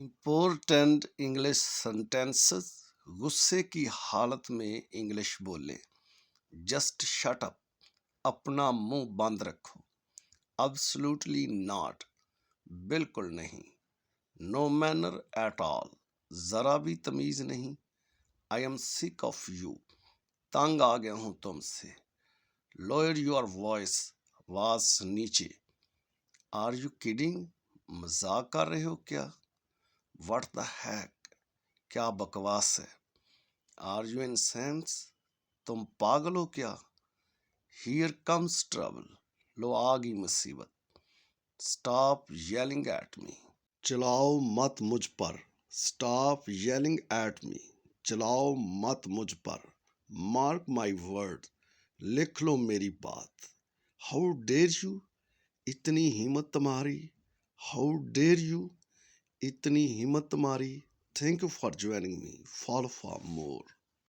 Important English sentences. गुस्से की हालत में इंग्लिश बोले। जस्ट शट अप, अपना मुंह बंद रखो। एब्सोल्युटली नॉट, बिल्कुल नहीं। नो मैनर एट ऑल, जरा भी तमीज नहीं। I am sick of you, तंग आ गया हूं तुमसे। लोअर योर वॉइस, आवाज नीचे। आर यू किडिंग, मजाक कर रहे हो क्या। व्हाट द हैक, क्या बकवास है। आर यू इन सेंस, तुम पागल हो क्या। हियर कम्स ट्रबल, लो आ गई मुसीबत। स्टॉप येलिंग एट मी, चलाओ मत मुझ पर। स्टॉप येलिंग एट मी, चलाओ मत मुझ पर। मार्क माई वर्ड, लिख लो मेरी बात। हाउ डेयर यू, इतनी हिम्मत तुम्हारी। हाउ डेयर यू, इतनी हिम्मत तुम्हारी। Thank you for joining me, follow for more.